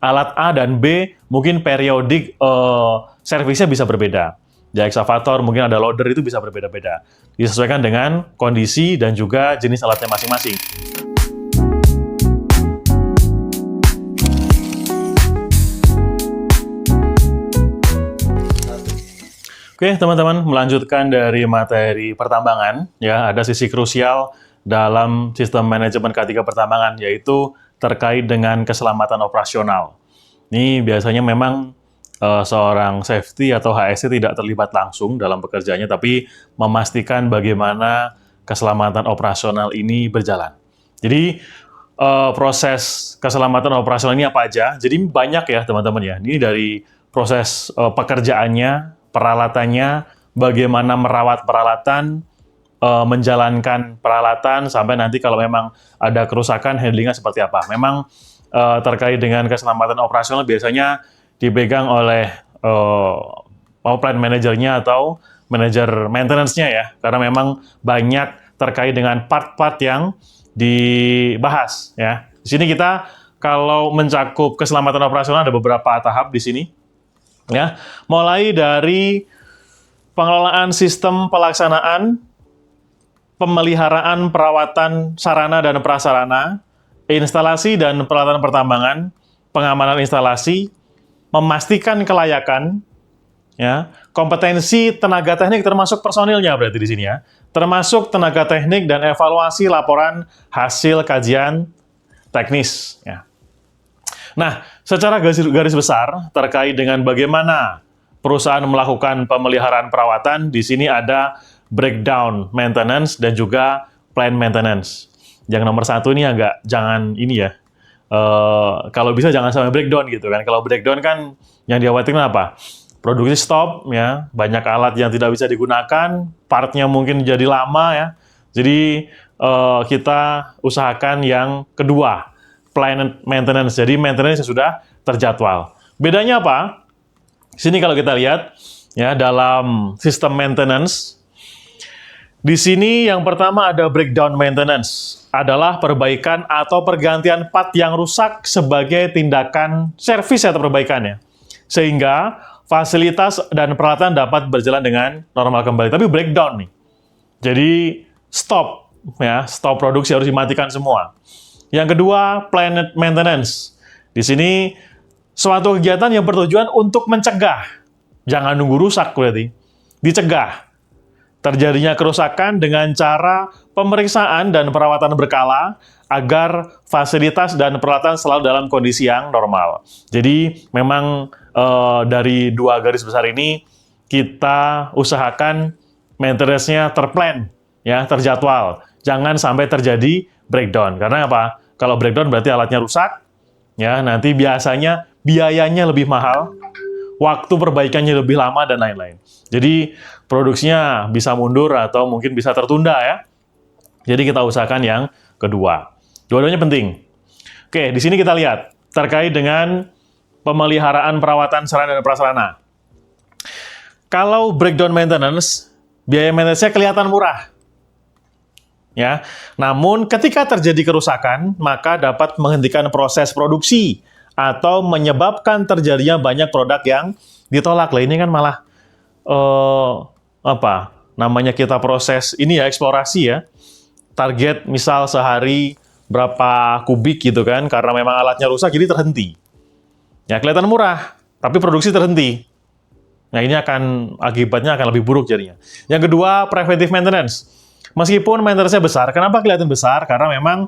alat A dan B mungkin periodik servisnya bisa berbeda. Di eksavator mungkin ada loader, itu bisa berbeda-beda. Disesuaikan dengan kondisi dan juga jenis alatnya masing-masing. Oke, teman-teman, melanjutkan dari materi pertambangan, ya, ada sisi krusial dalam sistem manajemen K3 pertambangan, yaitu terkait dengan keselamatan operasional. Ini biasanya memang seorang safety atau HSE tidak terlibat langsung dalam pekerjaannya, tapi memastikan bagaimana keselamatan operasional ini berjalan. Jadi, proses keselamatan operasional ini apa aja? Jadi banyak ya, teman-teman ya. Ini dari proses pekerjaannya, peralatannya, bagaimana merawat peralatan, menjalankan peralatan, sampai nanti kalau memang ada kerusakan, handlingnya seperti apa. Memang terkait dengan keselamatan operasional biasanya dipegang oleh power plant manajernya atau manajer maintenance-nya ya, karena memang banyak terkait dengan part-part yang dibahas ya. Di sini kita kalau mencakup keselamatan operasional ada beberapa tahap di sini ya, mulai dari pengelolaan sistem pelaksanaan, pemeliharaan perawatan sarana dan prasarana, instalasi dan peralatan pertambangan, pengamanan instalasi, memastikan kelayakan, ya, kompetensi tenaga teknik termasuk personilnya berarti di sini ya, termasuk tenaga teknik dan evaluasi laporan hasil kajian teknis. Ya. Nah, secara garis besar terkait dengan bagaimana perusahaan melakukan pemeliharaan perawatan, di sini ada breakdown maintenance dan juga plant maintenance. Yang nomor satu ini jangan ini ya. Kalau bisa jangan sampai breakdown gitu kan. Kalau breakdown kan yang dikhawatirkan apa? Produksi stop ya, banyak alat yang tidak bisa digunakan, partnya mungkin jadi lama ya. Jadi kita usahakan yang kedua, plant maintenance. Jadi maintenance sudah terjadwal. Bedanya apa? Sini kalau kita lihat ya, dalam sistem maintenance, di sini yang pertama ada breakdown maintenance, adalah perbaikan atau pergantian part yang rusak sebagai tindakan servis atau perbaikannya, sehingga fasilitas dan peralatan dapat berjalan dengan normal kembali. Tapi breakdown nih, jadi stop ya, stop produksi harus dimatikan semua. Yang kedua, plant maintenance. Di sini suatu kegiatan yang bertujuan untuk mencegah, jangan nunggu rusak berarti, dicegah terjadinya kerusakan dengan cara pemeriksaan dan perawatan berkala agar fasilitas dan peralatan selalu dalam kondisi yang normal. Jadi memang dari dua garis besar ini kita usahakan maintenance-nya terplan, ya, terjadwal. Jangan sampai terjadi breakdown. Karena apa? Kalau breakdown berarti alatnya rusak, ya, nanti biasanya biayanya lebih mahal, waktu perbaikannya lebih lama, dan lain-lain. Jadi produksinya bisa mundur atau mungkin bisa tertunda ya. Jadi kita usahakan yang kedua. Dua-duanya penting. Oke, di sini kita lihat terkait dengan pemeliharaan perawatan sarana dan prasarana. Kalau breakdown maintenance, biaya maintenance-nya kelihatan murah. Ya. Namun ketika terjadi kerusakan, maka dapat menghentikan proses produksi atau menyebabkan terjadinya banyak produk yang ditolak. Lah ini kan malah namanya kita proses ini ya, eksplorasi ya. Target misal sehari berapa kubik gitu kan, karena memang alatnya rusak jadi terhenti. Ya kelihatan murah, tapi produksi terhenti. Nah ini akibatnya akan lebih buruk jadinya. Yang kedua, preventive maintenance. Meskipun maintenance-nya besar, kenapa kelihatan besar? Karena memang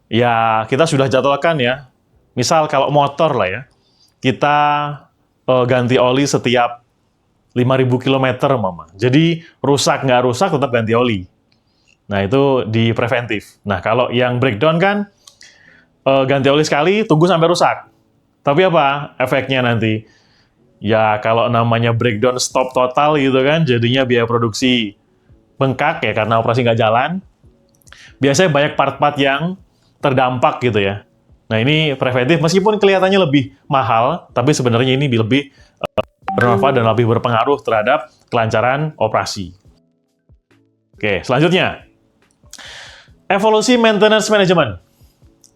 ya kita sudah jadwalkan ya. Misal kalau motor lah ya, kita ganti oli setiap 5.000 km, mama. Jadi rusak nggak rusak tetap ganti oli. Nah itu di preventif. Nah kalau yang breakdown kan ganti oli sekali, tunggu sampai rusak. Tapi apa efeknya nanti? Ya kalau namanya breakdown stop total gitu kan, jadinya biaya produksi bengkak ya karena operasi nggak jalan. Biasanya banyak part-part yang terdampak gitu ya. Nah ini preventif, meskipun kelihatannya lebih mahal, tapi sebenarnya ini lebih bermanfaat dan lebih berpengaruh terhadap kelancaran operasi. Oke, selanjutnya. Evolusi maintenance management.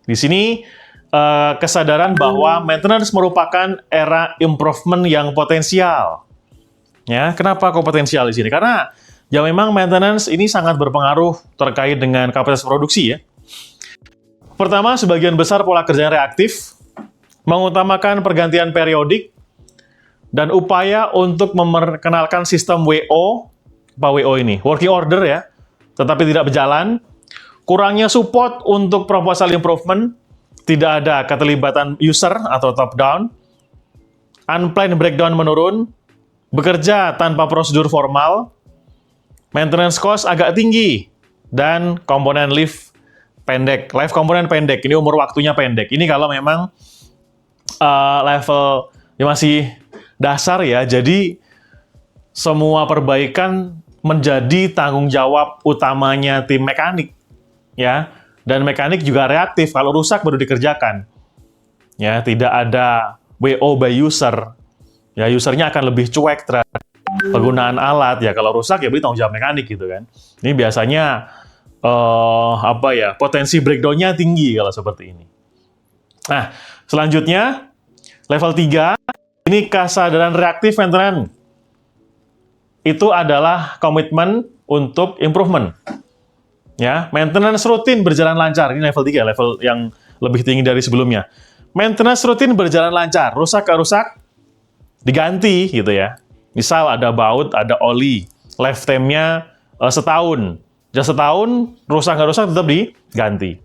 Di sini kesadaran bahwa maintenance merupakan era improvement yang potensial. Ya, kenapa kok potensial di sini? Karena ya memang maintenance ini sangat berpengaruh terkait dengan kapasitas produksi ya. Pertama, sebagian besar pola kerja yang reaktif, mengutamakan pergantian periodik, dan upaya untuk memperkenalkan sistem WO, apa WO ini? Working order ya, tetapi tidak berjalan. Kurangnya support untuk proposal improvement, tidak ada keterlibatan user atau top down, unplanned breakdown menurun, bekerja tanpa prosedur formal, maintenance cost agak tinggi, dan komponen life pendek. Life komponen pendek, ini umur waktunya pendek. Ini kalau memang level ya masih dasar ya, jadi semua perbaikan menjadi tanggung jawab utamanya tim mekanik ya, dan mekanik juga reaktif, kalau rusak baru dikerjakan ya, tidak ada WO by user ya, usernya akan lebih cuek terhadap penggunaan alat ya, kalau rusak ya berarti tanggung jawab mekanik gitu kan. Ini biasanya potensi breakdown-nya tinggi kalau seperti ini. Nah, selanjutnya level 3, ini kesadaran reaktif maintenance. Itu adalah komitmen untuk improvement. Ya, maintenance rutin berjalan lancar. Ini level 3, level yang lebih tinggi dari sebelumnya. Maintenance rutin berjalan lancar, rusak ke rusak diganti gitu ya. Misal ada baut, ada oli, lifetime-nya setahun. Ya setahun, rusak nggak rusak tetap diganti.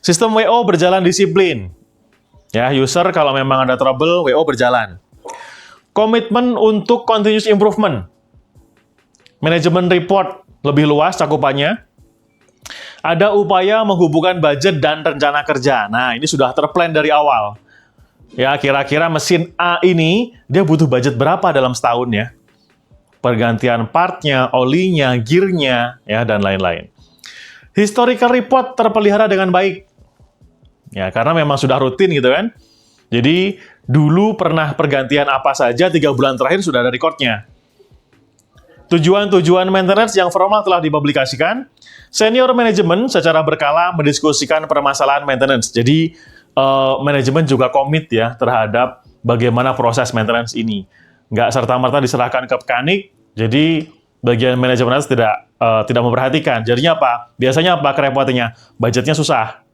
Sistem WO berjalan disiplin. Ya, user kalau memang ada trouble, WO berjalan. Komitmen untuk continuous improvement. Manajemen report lebih luas cakupannya. Ada upaya menghubungkan budget dan rencana kerja. Nah, ini sudah terplan dari awal. Ya, kira-kira mesin A ini, dia butuh budget berapa dalam setahun ya? Pergantian partnya, olinya, gearnya, ya, dan lain-lain. Historical report terpelihara dengan baik. Ya, karena memang sudah rutin gitu kan. Jadi, dulu pernah pergantian apa saja, 3 bulan terakhir sudah ada recordnya. Tujuan-tujuan maintenance yang formal telah dipublikasikan. Senior manajemen secara berkala mendiskusikan permasalahan maintenance. Jadi, manajemen juga komit ya terhadap bagaimana proses maintenance ini. Nggak serta-merta diserahkan ke mekanik, jadi bagian manajemen tidak memperhatikan. Jadinya apa? Biasanya apa kerepotannya? Budgetnya susah.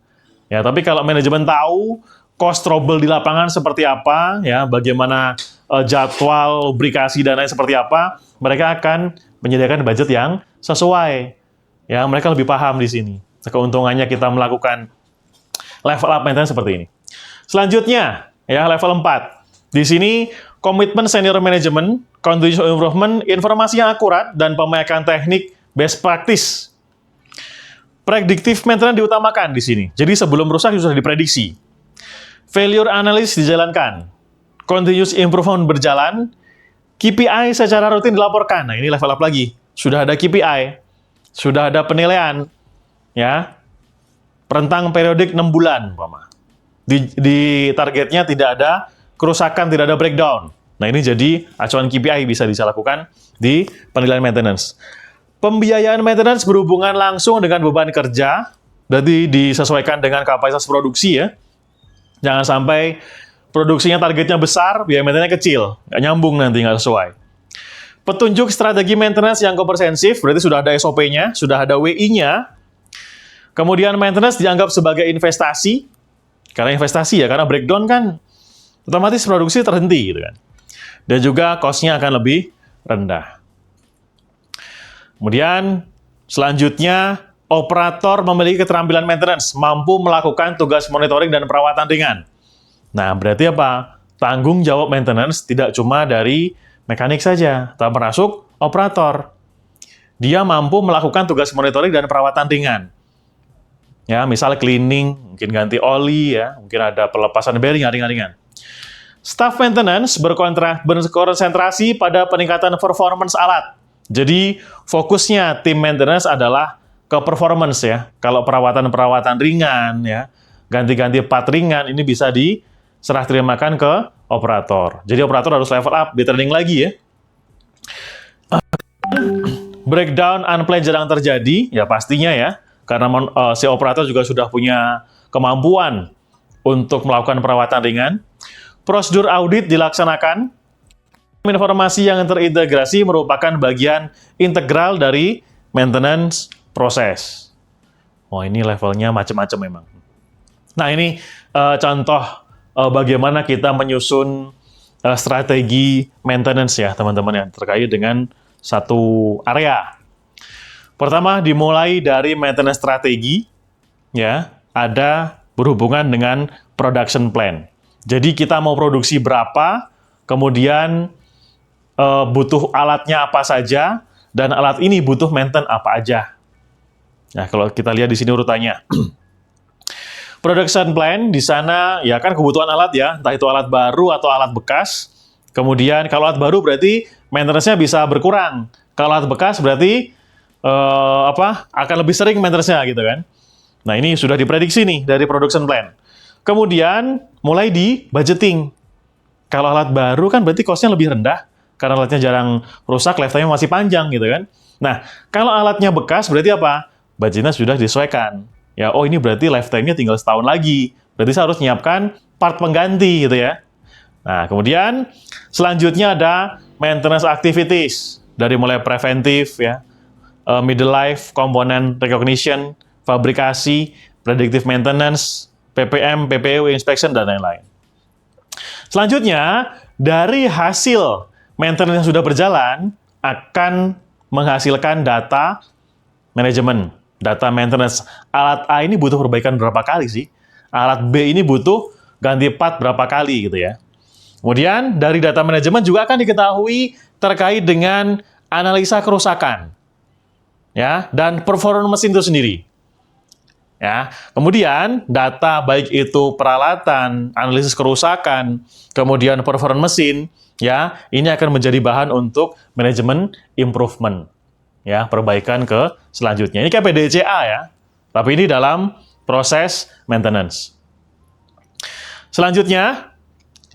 Ya, tapi kalau manajemen tahu cost trouble di lapangan seperti apa, ya, bagaimana jadwal, lubrikasi, dan lain seperti apa, mereka akan menyediakan budget yang sesuai. Ya, mereka lebih paham di sini. Keuntungannya kita melakukan level up maintenance seperti ini. Selanjutnya, ya, level 4. Di sini, komitmen senior management, continuous improvement, informasi yang akurat, dan pemekaan teknik best practice. Predictive maintenance diutamakan di sini. Jadi sebelum rusak sudah diprediksi. Failure analysis dijalankan. Continuous improvement berjalan. KPI secara rutin dilaporkan. Nah, ini level up lagi. Sudah ada KPI. Sudah ada penilaian. Ya. Rentang periodik 6 bulan. Di targetnya tidak ada kerusakan, tidak ada breakdown. Nah, ini jadi acuan KPI bisa dilakukan di penilaian maintenance. Pembiayaan maintenance berhubungan langsung dengan beban kerja, berarti disesuaikan dengan kapasitas produksi ya. Jangan sampai produksinya targetnya besar, biaya maintenance kecil, nggak nyambung nanti, nggak sesuai. Petunjuk strategi maintenance yang komprehensif, berarti sudah ada SOP-nya, sudah ada WI-nya. Kemudian maintenance dianggap sebagai investasi, karena investasi ya, karena breakdown kan otomatis produksi terhenti gitu kan. Dan juga cost-nya akan lebih rendah. Kemudian selanjutnya, operator memiliki keterampilan maintenance, mampu melakukan tugas monitoring dan perawatan ringan. Nah, berarti apa? Tanggung jawab maintenance tidak cuma dari mekanik saja, tapi termasuk operator. Dia mampu melakukan tugas monitoring dan perawatan ringan. Ya, misal cleaning, mungkin ganti oli ya, mungkin ada pelepasan bearing ringan-ringan. Staff maintenance berkonsentrasi pada peningkatan performance alat. Jadi, fokusnya tim maintenance adalah ke performance ya. Kalau perawatan-perawatan ringan ya, ganti-ganti part ringan ini bisa diserah terimakan ke operator. Jadi operator harus level up, di-training lagi ya. Breakdown unplanned jarang terjadi, ya pastinya ya. Karena si operator juga sudah punya kemampuan untuk melakukan perawatan ringan. Prosedur audit dilaksanakan. Informasi yang terintegrasi merupakan bagian integral dari maintenance proses. Oh, ini levelnya macam-macam memang. Nah, ini contoh bagaimana kita menyusun strategi maintenance ya, teman-teman, yang terkait dengan satu area. Pertama, dimulai dari maintenance strategi, ya, ada berhubungan dengan production plan. Jadi kita mau produksi berapa, kemudian butuh alatnya apa saja, dan alat ini butuh maintenance apa aja. Nah, kalau kita lihat di sini urutannya. Production plan di sana ya kan kebutuhan alat ya, entah itu alat baru atau alat bekas. Kemudian kalau alat baru berarti maintenance-nya bisa berkurang. Kalau alat bekas berarti akan lebih sering maintenance-nya gitu kan. Nah, ini sudah diprediksi nih dari production plan. Kemudian mulai di budgeting. Kalau alat baru kan berarti cost-nya lebih rendah karena alatnya jarang rusak, lifetime-nya masih panjang gitu kan. Nah, kalau alatnya bekas berarti apa? Budgetnya sudah disesuaikan. Ya, oh ini berarti lifetime-nya tinggal setahun lagi. Berarti saya harus menyiapkan part pengganti gitu ya. Nah, kemudian selanjutnya ada maintenance activities. Dari mulai preventif ya, middle life, component recognition, fabrikasi, predictive maintenance, PPM, PPU, inspection, dan lain-lain. Selanjutnya, dari hasil maintenance yang sudah berjalan, akan menghasilkan data manajemen. Data maintenance, alat A ini butuh perbaikan berapa kali sih? Alat B ini butuh ganti part berapa kali gitu ya. Kemudian dari data manajemen juga akan diketahui terkait dengan analisa kerusakan, ya, dan performa mesin itu sendiri. Ya, kemudian data baik itu peralatan, analisis kerusakan, kemudian performa mesin, ya, ini akan menjadi bahan untuk manajemen improvement. Ya, perbaikan ke selanjutnya. Ini kayak PDCA ya, tapi ini dalam proses maintenance. Selanjutnya,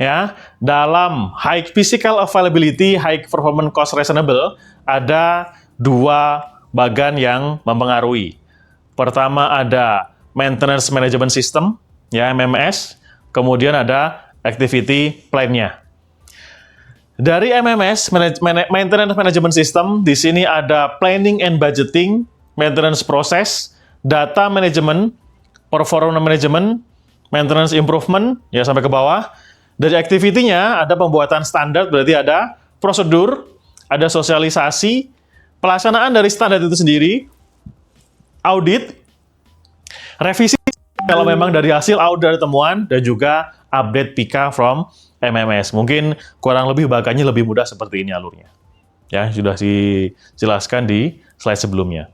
ya, dalam high physical availability, high performance cost reasonable, ada dua bagan yang mempengaruhi. Pertama ada maintenance management system, ya, MMS, kemudian ada activity plan-nya. Dari MMS, Maintenance Management System, di sini ada Planning and Budgeting, Maintenance Process, Data Management, Performance Management, Maintenance Improvement, ya sampai ke bawah. Dari activity-nya ada pembuatan standar, berarti ada prosedur, ada sosialisasi, pelaksanaan dari standar itu sendiri, audit, revisi kalau memang dari hasil audit temuan, dan juga update PK from MMS. Mungkin kurang lebih bagannya lebih mudah seperti ini alurnya. Ya, sudah dijelaskan di slide sebelumnya.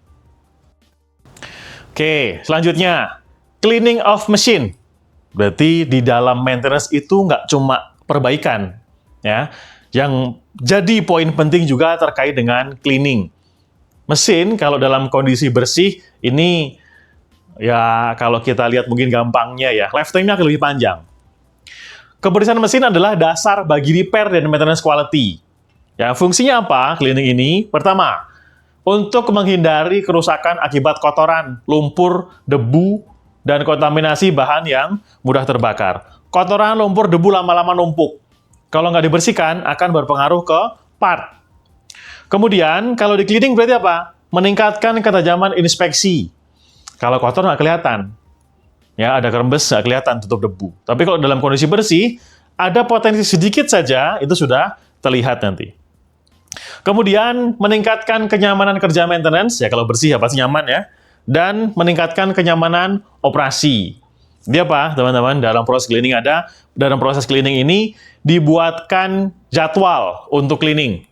Oke, selanjutnya cleaning of machine. Berarti di dalam maintenance itu nggak cuma perbaikan, ya. Yang jadi poin penting juga terkait dengan cleaning. Mesin kalau dalam kondisi bersih ini ya kalau kita lihat mungkin gampangnya ya, lifetime-nya akan lebih panjang. Kebersihan mesin adalah dasar bagi repair dan maintenance quality. Ya, fungsinya apa cleaning ini? Pertama, untuk menghindari kerusakan akibat kotoran, lumpur, debu, dan kontaminasi bahan yang mudah terbakar. Kotoran, lumpur, debu lama-lama numpuk. Kalau nggak dibersihkan, akan berpengaruh ke part. Kemudian, kalau di cleaning berarti apa? Meningkatkan ketajaman inspeksi. Kalau kotor nggak kelihatan. Ya, ada kerembes, nggak kelihatan, tutup debu. Tapi kalau dalam kondisi bersih, ada potensi sedikit saja, itu sudah terlihat nanti. Kemudian, meningkatkan kenyamanan kerja maintenance, ya kalau bersih ya pasti nyaman ya. Dan meningkatkan kenyamanan operasi. Dia apa, teman-teman? Dalam proses cleaning ini, dibuatkan jadwal untuk cleaning.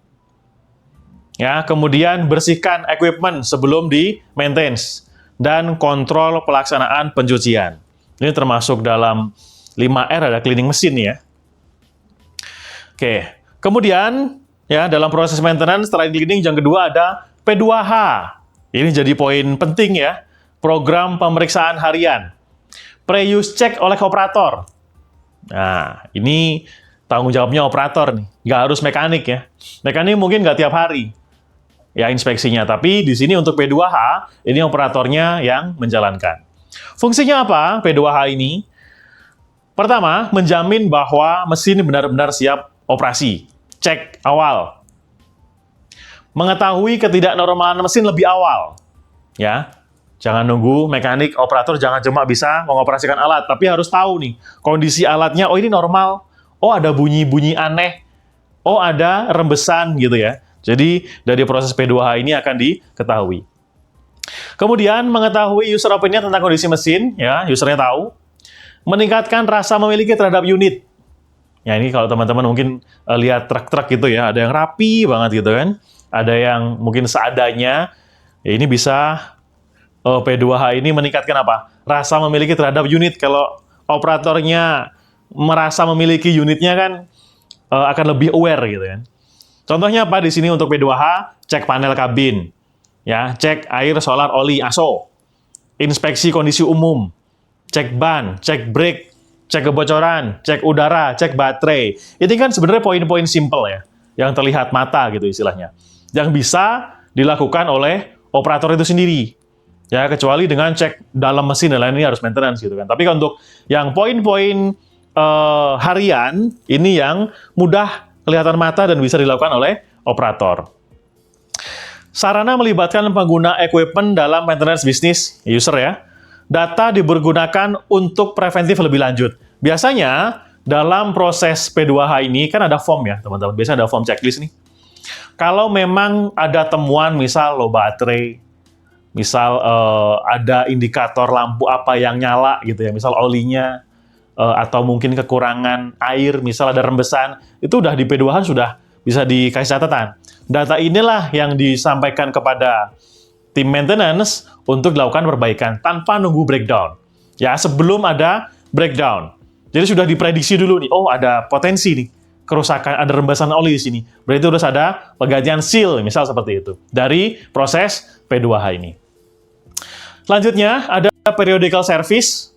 Ya, kemudian bersihkan equipment sebelum di maintenance. Dan kontrol pelaksanaan pencucian. Ini termasuk dalam 5R ada cleaning mesin ya. Oke, kemudian ya dalam proses maintenance setelah cleaning yang kedua ada P2H. Ini jadi poin penting ya. Program pemeriksaan harian. Pre-use check oleh operator. Nah, ini tanggung jawabnya operator nih. Nggak harus mekanik ya. Mekanik mungkin nggak tiap hari. Ya, inspeksinya. Tapi di sini untuk P2H, ini operatornya yang menjalankan. Fungsinya apa P2H ini? Pertama, menjamin bahwa mesin benar-benar siap operasi. Cek awal. Mengetahui ketidaknormalan mesin lebih awal. Ya, jangan nunggu mekanik, operator jangan cuma bisa mengoperasikan alat, tapi harus tahu nih, kondisi alatnya, oh ini normal, oh ada bunyi-bunyi aneh, oh ada rembesan gitu ya. Jadi, dari proses P2H ini akan diketahui. Kemudian, mengetahui user opinion tentang kondisi mesin, ya, usernya tahu. Meningkatkan rasa memiliki terhadap unit. Ya, ini kalau teman-teman mungkin lihat truk-truk gitu ya, ada yang rapi banget gitu kan, ada yang mungkin seadanya, ya ini bisa P2H ini meningkatkan apa? Rasa memiliki terhadap unit. Kalau operatornya merasa memiliki unitnya kan akan lebih aware gitu kan. Contohnya apa di sini untuk P2H? Cek panel kabin, ya, cek air, solar, oli, ASO, inspeksi kondisi umum, cek ban, cek brake, cek kebocoran, cek udara, cek baterai. Ini kan sebenarnya poin-poin simple ya, yang terlihat mata gitu istilahnya, yang bisa dilakukan oleh operator itu sendiri. Ya, kecuali dengan cek dalam mesin dan lain ini harus maintenance gitu kan. Tapi untuk yang poin-poin harian, ini yang mudah kelihatan mata dan bisa dilakukan oleh operator. Sarana melibatkan pengguna equipment dalam maintenance bisnis user ya. Data dipergunakan untuk preventif lebih lanjut. Biasanya dalam proses P2H ini kan ada form ya teman-teman. Biasanya ada form checklist nih. Kalau memang ada temuan misal low baterai, misal ada indikator lampu apa yang nyala gitu ya, misal olinya, atau mungkin kekurangan air, misal ada rembesan, itu udah di P2H sudah bisa dikasih catatan. Data inilah yang disampaikan kepada tim maintenance untuk dilakukan perbaikan tanpa nunggu breakdown. Ya, sebelum ada breakdown. Jadi sudah diprediksi dulu nih, oh ada potensi nih, kerusakan, ada rembesan oli di sini. Berarti harus ada penggantian seal, misal seperti itu, dari proses P2H ini. Selanjutnya, ada periodical service.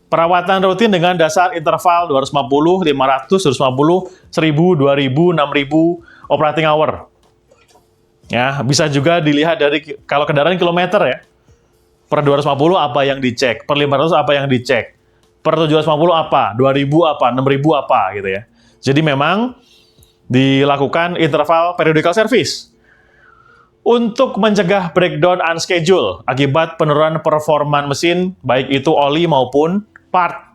Perawatan rutin dengan dasar interval 250, 500, 250, 1000, 2000, 6000 operating hour. Ya, bisa juga dilihat dari kalau kendaraan kilometer ya. Per 250 apa yang dicek, per 500 apa yang dicek, per 750 apa, 2000 apa, 6000 apa gitu ya. Jadi memang dilakukan interval periodical service untuk mencegah breakdown unscheduled akibat penurunan performa mesin, baik itu oli maupun part.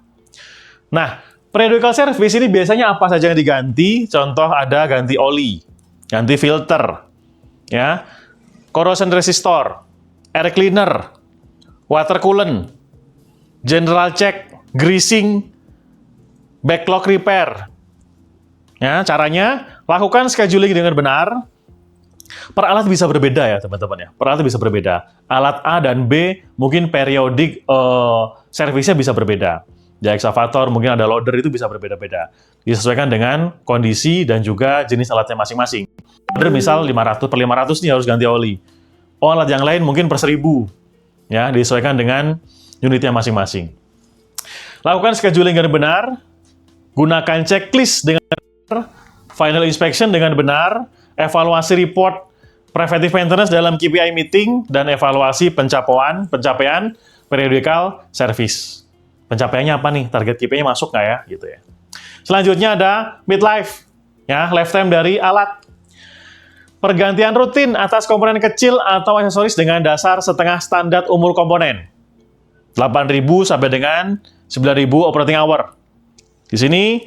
Nah, periodical service ini biasanya apa saja yang diganti? Contoh ada ganti oli, ganti filter, ya, corrosion resistor, air cleaner, water coolant, general check, greasing, backlog repair. Ya, caranya lakukan scheduling dengan benar. Per alat bisa berbeda ya teman-teman ya. Per alat bisa berbeda. Alat A dan B mungkin periodik servisnya bisa berbeda. Di excavator mungkin ada loader, itu bisa berbeda-beda. Disesuaikan dengan kondisi dan juga jenis alatnya masing-masing. Loader misal 500 per 500 nih harus ganti oli. Oh, alat yang lain mungkin per 1000. Ya, disesuaikan dengan unitnya masing-masing. Lakukan scheduling dengan benar. Gunakan checklist dengan benar. Final inspection dengan benar. Evaluasi report preventive maintenance dalam KPI meeting, dan evaluasi pencapaian periodical service. Pencapaiannya apa nih? Target KPI-nya masuk nggak ya? Gitu ya. Selanjutnya ada midlife, ya, lifetime dari alat. Pergantian rutin atas komponen kecil atau aksesoris dengan dasar setengah standar umur komponen. 8.000 sampai dengan 9.000 operating hour. Di sini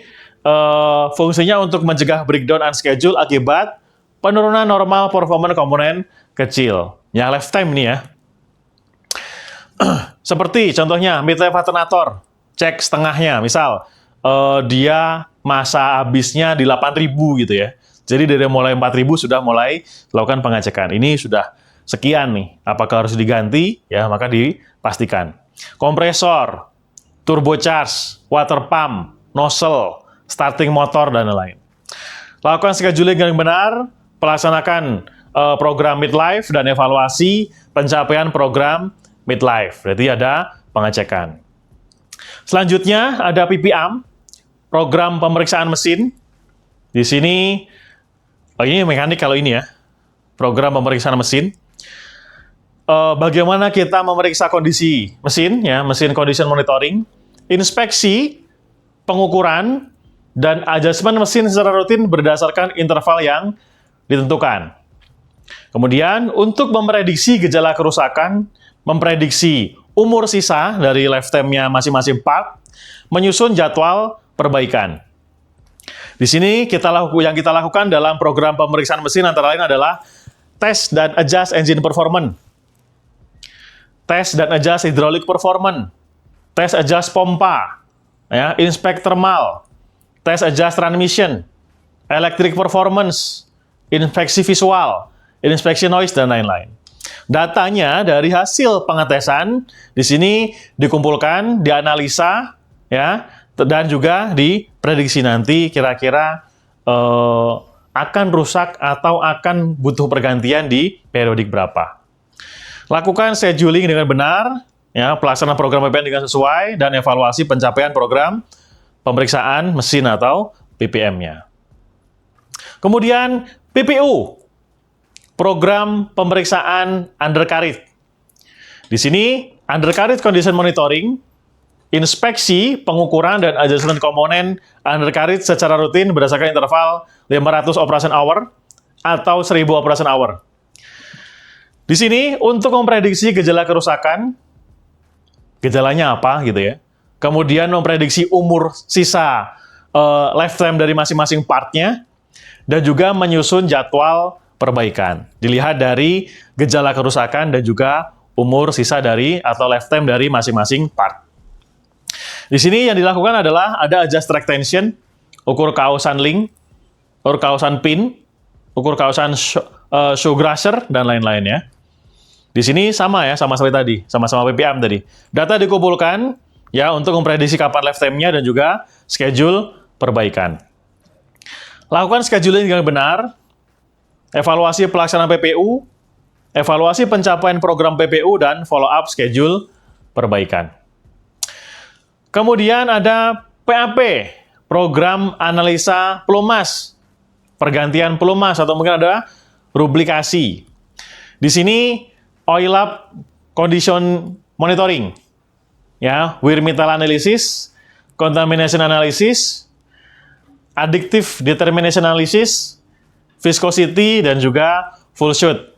fungsinya untuk mencegah breakdown unscheduled akibat penurunan normal performa komponen kecil. Yang lifetime ini ya. Seperti contohnya midlife alternator, cek setengahnya. Misal dia masa habisnya di 8.000 gitu ya. Jadi dari mulai 4.000 sudah mulai melakukan pengecekan. Ini sudah sekian nih. Apakah harus diganti? Ya, maka dipastikan. Kompresor, turbocharge, water pump, nozzle, starting motor, dan lain-lain. Lakukan scheduling yang benar, pelaksanakan program midlife, dan evaluasi pencapaian program midlife. Berarti ada pengecekan. Selanjutnya ada PPM, program pemeriksaan mesin. Di sini, ini mekanik kalau ini ya, program pemeriksaan mesin. Bagaimana kita memeriksa kondisi mesin, ya, mesin condition monitoring, inspeksi pengukuran, dan adjustment mesin secara rutin berdasarkan interval yang ditentukan. Kemudian, untuk memprediksi gejala kerusakan, memprediksi umur sisa dari lifetime-nya masing-masing part, menyusun jadwal perbaikan. Di sini yang kita lakukan dalam program pemeriksaan mesin antara lain adalah test dan adjust engine performance, test dan adjust hydraulic performance, test adjust pompa, ya, inspect thermal, test adjust transmission, electric performance, inspeksi visual, inspeksi noise, dan lain-lain. Datanya dari hasil pengetesan di sini dikumpulkan, dianalisa, ya, dan juga diprediksi nanti kira-kira akan rusak atau akan butuh pergantian di periodik berapa. Lakukan scheduling dengan benar, ya, pelaksanaan program PPM dengan sesuai, dan evaluasi pencapaian program pemeriksaan mesin atau PPM-nya. Kemudian PPU, program pemeriksaan undercarriage. Di sini undercarriage condition monitoring, inspeksi, pengukuran, dan adjustment komponen undercarriage secara rutin berdasarkan interval 500 operation hour atau 1000 operation hour. Di sini, untuk memprediksi gejala kerusakan, gejalanya apa gitu ya. Kemudian memprediksi umur sisa lifetime dari masing-masing partnya, dan juga menyusun jadwal perbaikan. Dilihat dari gejala kerusakan dan juga umur sisa dari atau lifetime dari masing-masing part. Di sini yang dilakukan adalah ada adjust track tension, ukur kausan link, ukur kausan pin, ukur kausan show crusher, dan lain-lain ya. Di sini sama ya, sama seperti tadi, sama-sama PPM tadi. Data dikumpulkan ya untuk memprediksi kapan lifetime-nya dan juga schedule perbaikan. Lakukan scheduling dengan benar, evaluasi pelaksanaan PPU, evaluasi pencapaian program PPU, dan follow up schedule perbaikan. Kemudian ada PAP, program analisa pelumas, pergantian pelumas, atau mungkin ada rublikasi. Di sini oil lab condition monitoring, ya, wear metal analysis, contamination analysis, addictive determination analysis, viscosity, dan juga full shoot.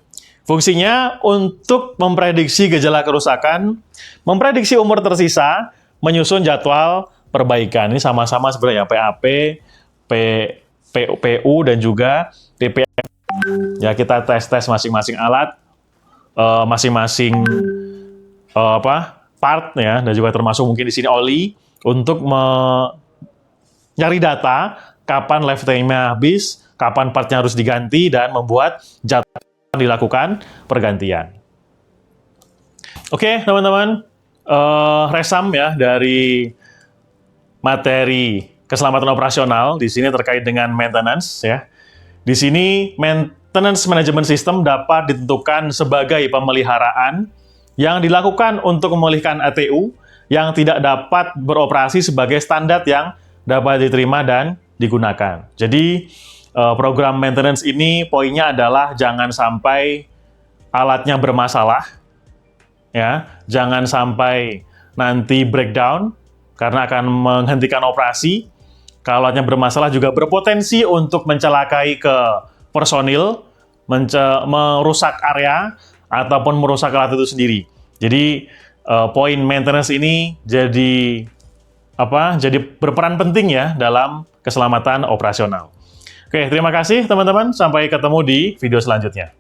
Fungsinya untuk memprediksi gejala kerusakan, memprediksi umur tersisa, menyusun jadwal perbaikan. Ini sama-sama sebenarnya PAP, PU, dan juga PPM. Ya, kita tes masing-masing alat, masing-masing part ya, dan juga termasuk mungkin di sini oli untuk nyari data kapan lifetime-nya habis, kapan partnya harus diganti, dan membuat jadwal dilakukan pergantian. Oke, teman-teman, resum ya dari materi keselamatan operasional di sini terkait dengan maintenance ya. Di sini maintenance management system dapat ditentukan sebagai pemeliharaan yang dilakukan untuk memulihkan ATU yang tidak dapat beroperasi sebagai standar yang dapat diterima dan digunakan. Jadi program maintenance ini poinnya adalah jangan sampai alatnya bermasalah, ya, jangan sampai nanti breakdown karena akan menghentikan operasi. Kalau alatnya bermasalah juga berpotensi untuk mencelakai ke personil, merusak area, ataupun merusak alat itu sendiri. Jadi poin maintenance ini jadi berperan penting ya dalam keselamatan operasional. Oke, terima kasih teman-teman. Sampai ketemu di video selanjutnya.